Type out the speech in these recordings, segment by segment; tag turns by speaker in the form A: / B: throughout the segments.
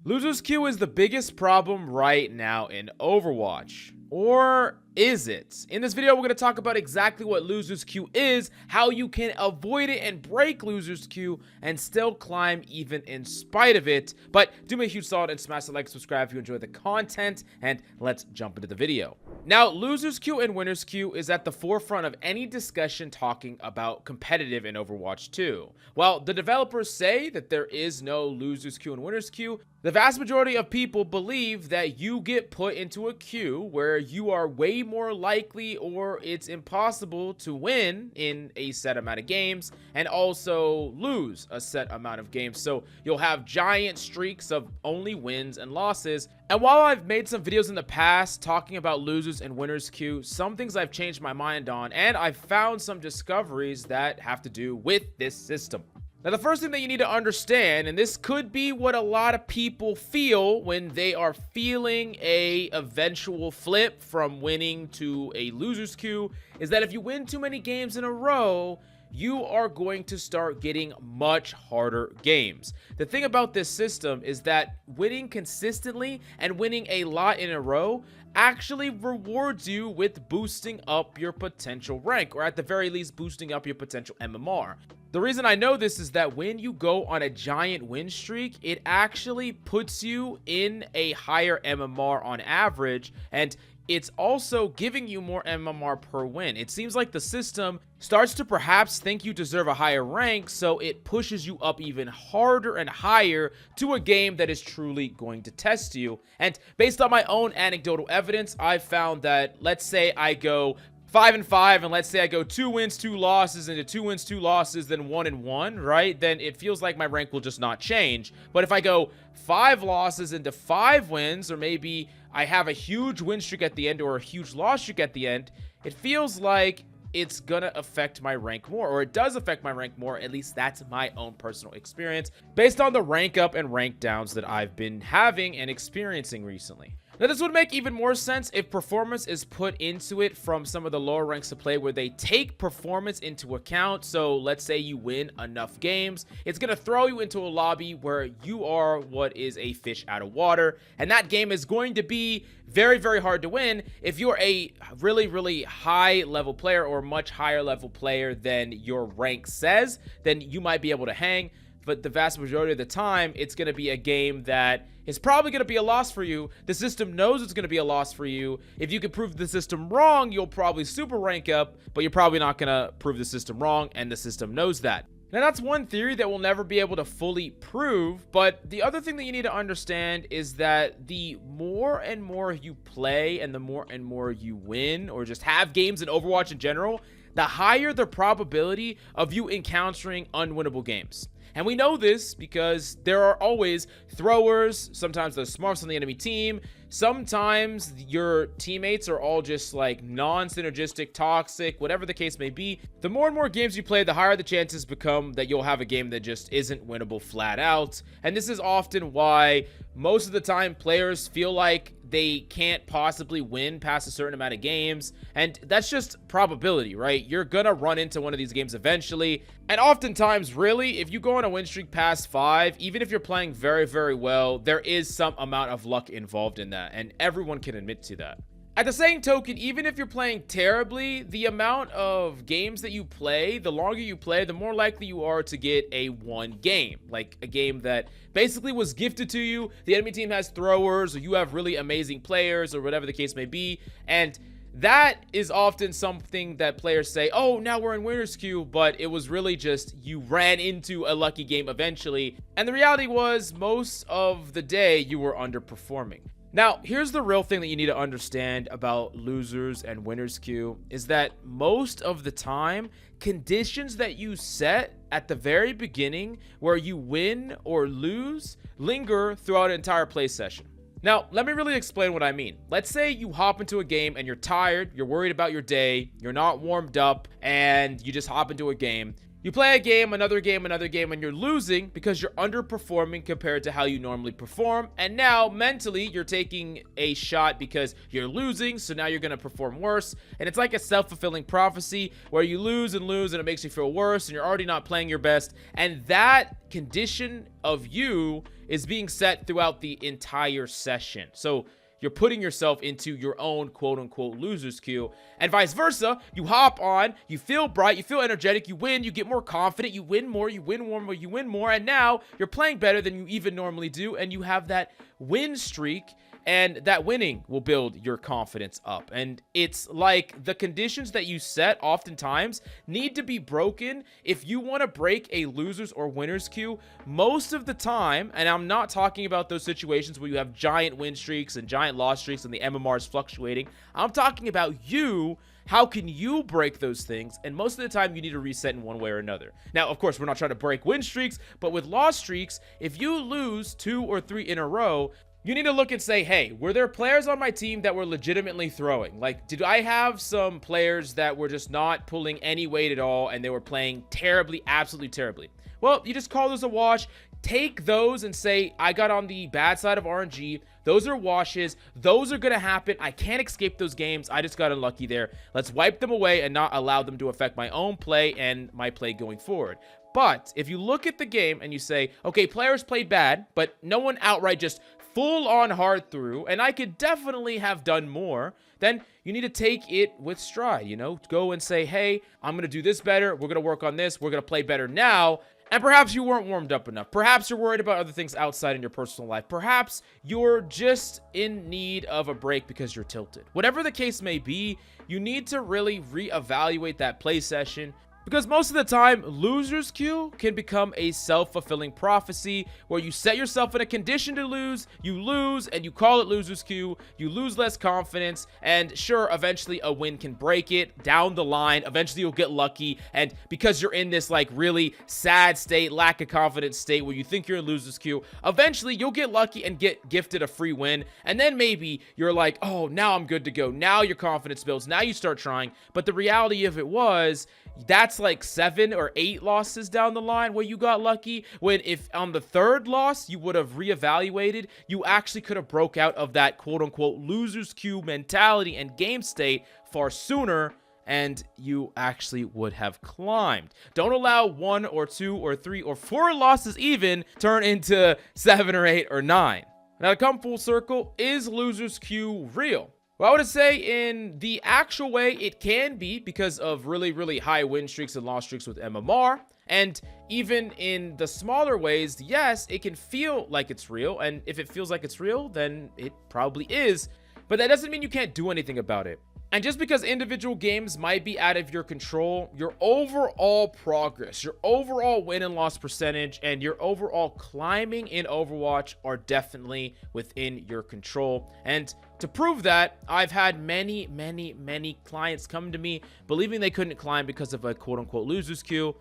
A: Loser's queue is the biggest problem right now in Overwatch. Or is it? In this video, we're going to talk about exactly what Loser's queue is, how you can avoid it and break Loser's queue, and still climb even in spite of it. But do me a huge solid and smash the like, subscribe if you enjoy the content, and let's jump into the video. Now, Loser's queue and Winner's queue is at the forefront of any discussion talking about competitive in Overwatch 2. While the developers say that there is no Loser's queue and Winner's queue, the vast majority of people believe that you get put into a queue where you are way more likely or it's impossible to win in a set amount of games and also lose a set amount of games. So you'll have giant streaks of only wins and losses. And while I've made some videos in the past talking about losers and winners queue, some things I've changed my mind on, and I've found some discoveries that have to do with this system. Now, the first thing that you need to understand, and this could be what a lot of people feel when they are feeling a eventual flip from winning to a loser's queue, is that if you win too many games in a row, you are going to start getting much harder games. The thing about this system is that winning consistently and winning a lot in a row actually rewards you with boosting up your potential rank, or at the very least boosting up your potential MMR. The reason I know this is that when you go on a giant win streak, it actually puts you in a higher MMR on average, and it's also giving you more MMR per win. It seems like the system starts to perhaps think you deserve a higher rank, so it pushes you up even harder and higher to a game that is truly going to test you. And based on my own anecdotal evidence, I've found that, let's say I go 5-5, and let's say I go 2 wins, 2 losses into 2 wins, 2 losses, then 1-1, right? Then it feels like my rank will just not change. But if I go 5 losses into 5 wins, or maybe I have a huge win streak at the end or a huge loss streak at the end, it feels like it's gonna affect my rank more, or it does affect my rank more. At least that's my own personal experience based on the rank up and rank downs that I've been having and experiencing recently. Now, this would make even more sense if performance is put into it from some of the lower ranks of play, where they take performance into account. So let's say you win enough games, it's going to throw you into a lobby where you are what is a fish out of water. And that game is going to be very, very hard to win. If you're a really, really high level player, or much higher level player than your rank says, then you might be able to hang. But the vast majority of the time, it's going to be a game that is probably going to be a loss for you. The system knows it's going to be a loss for you. If you can prove the system wrong, you'll probably super rank up, but you're probably not going to prove the system wrong, and the system knows that. Now, that's one theory that we'll never be able to fully prove, but the other thing that you need to understand is that the more and more you play and the more and more you win, or just have games in Overwatch in general, the higher the probability of you encountering unwinnable games. And we know this because there are always throwers. Sometimes there's smarts on the enemy team. Sometimes your teammates are all just like non-synergistic, toxic, whatever the case may be. The more and more games you play, the higher the chances become that you'll have a game that just isn't winnable flat out. And this is often why most of the time players feel like they can't possibly win past a certain amount of games, and that's just probability, right? You're gonna run into one of these games eventually, and oftentimes, really, if you go on a win streak past 5, even if you're playing very, very well, there is some amount of luck involved in that, and everyone can admit to that. At the same token, even if you're playing terribly, the amount of games that you play, the longer you play, the more likely you are to get a 1 game. Like a game that basically was gifted to you. The enemy team has throwers, or you have really amazing players, or whatever the case may be. And that is often something that players say, oh, now we're in winner's queue, but it was really just you ran into a lucky game eventually. And the reality was, most of the day you were underperforming. Now, here's the real thing that you need to understand about losers and winners queue, is that most of the time, conditions that you set at the very beginning where you win or lose linger throughout an entire play session. Now, let me really explain what I mean. Let's say you hop into a game and you're tired, you're worried about your day, you're not warmed up, and you just hop into a game. You play a game, another game, and you're losing because you're underperforming compared to how you normally perform. And now mentally you're taking a shot because you're losing. So now you're going to perform worse. And it's like a self-fulfilling prophecy where you lose and it makes you feel worse and you're already not playing your best. And that condition of you is being set throughout the entire session. So you're putting yourself into your own quote-unquote loser's queue, and vice versa. You hop on, you feel bright, you feel energetic, you win, you get more confident, you win more, you win more, and now you're playing better than you even normally do, and you have that win streak, and that winning will build your confidence up. And it's like the conditions that you set oftentimes need to be broken if you want to break a losers or winners queue most of the time. And I'm not talking about those situations where you have giant win streaks and giant loss streaks and the MMR is fluctuating. I'm talking about you. How can you break those things? And most of the time you need to reset in one way or another. Now, of course, we're not trying to break win streaks, but with loss streaks, if you lose 2 or 3 in a row, you need to look and say, hey, were there players on my team that were legitimately throwing? Like, did I have some players that were just not pulling any weight at all and they were playing terribly, absolutely terribly? Well, you just call those a wash. Take those and say, I got on the bad side of RNG. Those are washes. Those are going to happen. I can't escape those games. I just got unlucky there. Let's wipe them away and not allow them to affect my own play and my play going forward. But if you look at the game and you say, okay, players played bad, but no one outright just full on hard through, and I could definitely have done more, then you need to take it with stride, you know, go and say, hey, I'm going to do this better. We're going to work on this. We're going to play better now. And perhaps you weren't warmed up enough. Perhaps you're worried about other things outside in your personal life. Perhaps you're just in need of a break because you're tilted. Whatever the case may be, you need to really reevaluate that play session. Because most of the time, loser's queue can become a self-fulfilling prophecy where you set yourself in a condition to lose, you lose, and you call it loser's queue, you lose less confidence, and sure, eventually a win can break it down the line. Eventually you'll get lucky, and because you're in this like really sad state, lack of confidence state where you think you're in loser's queue, eventually you'll get lucky and get gifted a free win, and then maybe you're like, oh, now I'm good to go. Now your confidence builds. Now you start trying. But the reality of it was, that's like 7 or 8 losses down the line where you got lucky, when if on the 3rd loss you would have reevaluated, you actually could have broke out of that quote-unquote loser's queue mentality and game state far sooner, and you actually would have climbed. Don't allow 1 or 2 or 3 or 4 losses even turn into 7 or 8 or 9. Now, to come full circle, is loser's queue real? Well, I would say in the actual way, it can be because of really, really high win streaks and loss streaks with MMR. And even in the smaller ways, yes, it can feel like it's real. And if it feels like it's real, then it probably is. But that doesn't mean you can't do anything about it. And just because individual games might be out of your control, your overall progress, your overall win and loss percentage, and your overall climbing in Overwatch are definitely within your control. And to prove that, I've had many clients come to me believing they couldn't climb because of a quote-unquote loser's queue.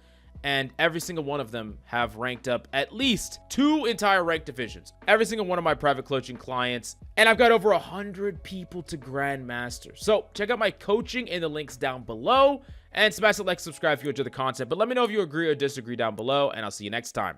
A: And every single one of them have ranked up at least 2 entire ranked divisions. Every single one of my private coaching clients. And I've got over 100 people to Grandmaster. So check out my coaching in the links down below. And smash the like, subscribe if you enjoy the content. But let me know if you agree or disagree down below. And I'll see you next time.